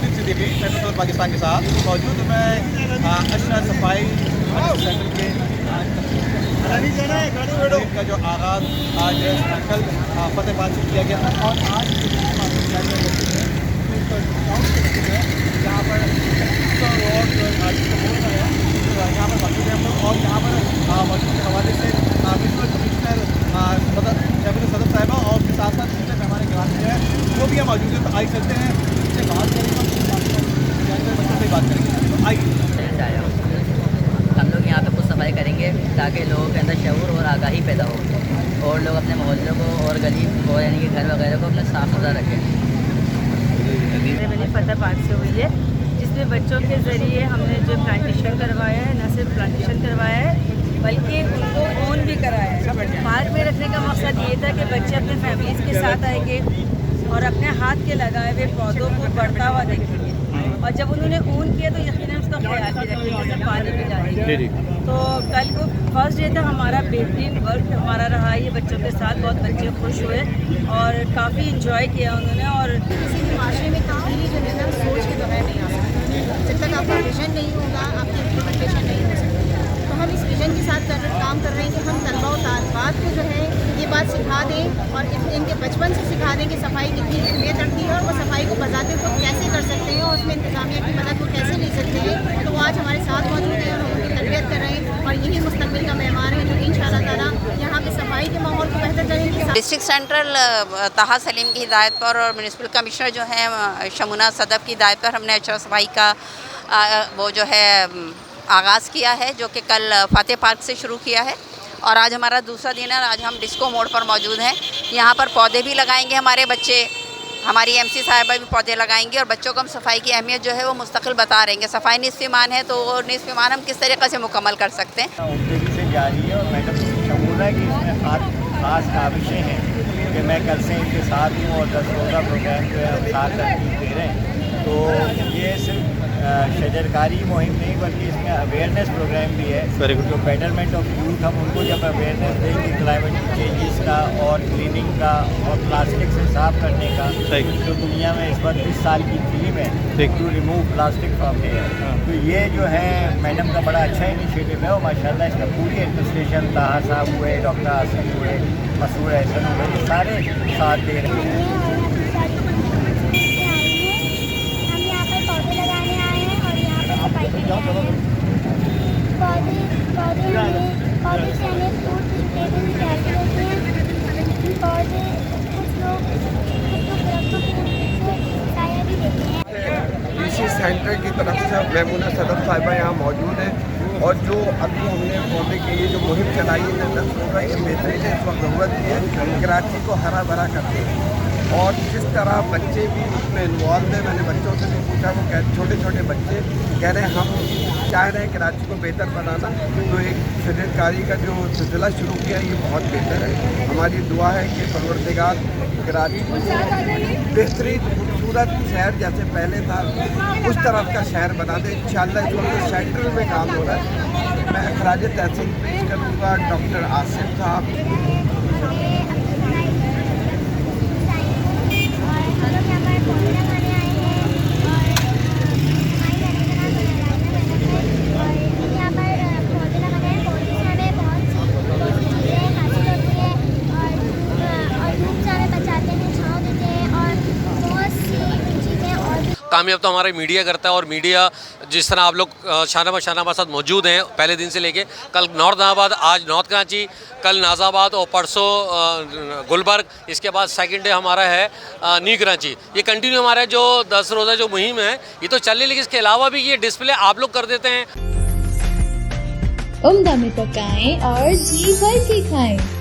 Mohsin Siddiqui central Pakistan के साथ मौजूद मैं अशरा सफाई सेंटर के का जो आगाज़ आज कल फतेहाबाद से किया गया और आज यहाँ पर रोड यहाँ पर मौजूद है हम लोग और यहाँ पर मौजूद के हवाले से म्यूनसिपल कमिश्नर शहबाज सदर साहिबा और उसके साथ साथ जितने मेहमान ग्राम जो है वो भी यहाँ मौजूद है। तो आई चलते हैं उससे बात करेंगे बच्चों से बात करेंगे। तो आइए हम लोग यहाँ पे कुछ सफाई करेंगे ताकि लोगों के अंदर शऊर और आगाही पैदा हो और लोग अपने मोहल्ले को और गली को यानी कि घर वगैरह को अपने साफ़ सुथरा रखें। मैंने फतेहाबाद से हुई है जिसमें बच्चों के ज़रिए हमने जो प्लांटेशन करवाया है, न सिर्फ प्लांटेशन करवाया है बल्कि उनको ओन भी कराया है। पार्क में रखने का मकसद ये था कि बच्चे अपने फैमिलीज़ के साथ आएंगे और अपने हाथ के लगाए हुए पौधों को बढ़ता हुआ देखेंगे और जब उन्होंने ओन किया तो यकीनन उसका ख्याल भी रखेंगे, जैसे पानी भी डालेंगे। तो कल को फर्स्ट डे था हमारा, बेहतरीन वर्क हमारा रहा ये बच्चों के साथ, बहुत बच्चे खुश हुए और काफ़ी इंजॉय किया उन्होंने। और किसी भी माशरे में तब्दीली जो है ना सोच के बगैर नहीं आ सकती, जब तक आपका विजन नहीं होगा आपकी इम्प्लीमेंटेशन नहीं हो सकती। तो हम इस विजन के साथ काम कर रहे हैं कि हम तलबा और तालिबात को जो है ये बात सिखा दें और इनके बचपन से सिखा दें कि सफाई कितनी अहमियत रखती है और वो सफाई को बजाते खुद कैसे कर सकते हैं और उसमें इंतजामिया की मदद को कैसे ले सकते हैं। तो वो आज हमारे साथ मौजूद हैं और हम उनकी तरबियत कर रहे हैं और यही मुस्तकबिल का मेहमान है जो इंशाअल्लाह ताला यहाँ पे सफाई के माहौल को बेहतर करेंगे। डिस्ट्रिक्ट सेंट्रल ताहा सलीम की हिदायत पर और म्यूनसिपल कमिश्नर जो हैं शमुना सदफ की हिदायत पर हमने अशरा सफाई का वो जो है आगाज़ किया है जो कि कल फतेह पार्क से शुरू किया है और आज हमारा दूसरा दिन है। आज हम डिस्को मोड़ पर मौजूद हैं। यहाँ पर पौधे भी लगाएंगे हमारे बच्चे, हमारी एमसी साहिबा भी पौधे लगाएंगे और बच्चों को हम सफाई की अहमियत जो है वो मुस्तकिल बता रहेंगे। सफाई निस्फ़ ईमान है तो वो निस्फ़ ईमान हम किस तरीके से मुकम्मल कर सकते हैं। उनके भी से जारी है और मैडम शमूला की इसमें ख़ास काविशें हैं कि मैं कल से इनके साथ हूँ और 10 रोज़ा प्रोग्राम जो है हम साथ तरतीब दे रहे हैं। तो ये सिर्फ शजरकारी मुहिम नहीं बल्कि इसमें अवेयरनेस प्रोग्राम भी है। जो बेटरमेंट ऑफ यूथ हम उनको जब अवेयरनेस देंगे क्लाइमेट चेंजेस का और क्लीनिंग का और प्लास्टिक से साफ़ करने का, जो दुनिया में इस वक्त 20 साल की थीम है to remove plastic from air. तो ये जो है मैडम का बड़ा अच्छा इनिशिएटिव है और माशाल्लाह इसका पूरी एडमिनिस्ट्रेशन ताहा साहब हुए, डॉक्टर आसिफ हुए, मसूर एहसन हुए, ये सारे साथ दे रहे हैं। इसी सेंटर की तरफ से मेमूना सदर साहिबा यहाँ मौजूद है और जो अभी हमने पौधे के लिए जो मुहिम चलाई है 10 रोज़ा ये बेहतरीन है। इस वक्त ज़रूरत भी है कराची को हरा भरा करते हैं और जिस तरह बच्चे भी उसमें इन्वॉल्व हैं। मैंने बच्चों से भी पूछा, वो छोटे छोटे बच्चे कह रहे हैं हम चाह रहे हैं कराची को बेहतर बनाना। तो एक शजरकारी का जो सिलसिला शुरू किया ये बहुत बेहतर है। हमारी दुआ है कि परवरदिगार कराची बेहतरीन खूबसूरत शहर जैसे पहले था उस तरफ का शहर बना दे इंशाअल्लाह। इस वक्त सेंट्रल में काम हो रहा है। मैं खराज तहसीन पेश करूँगा डॉक्टर आसिफ साहब। कामयाब तो हमारा मीडिया करता है और मीडिया जिस तरह आप लोग शाना बशाना हमारे साथ मौजूद हैं पहले दिन से लेके कल नॉर्थ नाबाद, आज नॉर्थ कराची, कल नाजाबाद और परसों गुलबर्ग, इसके बाद सेकंड डे हमारा है न्यू कराची। ये कंटिन्यू हमारा जो 10 रोज़ा जो मुहिम है ये तो चल रही, लेकिन इसके अलावा भी ये डिस्प्ले आप लोग कर देते हैं। उम्दा में पकाएं और जी भर के खाएं।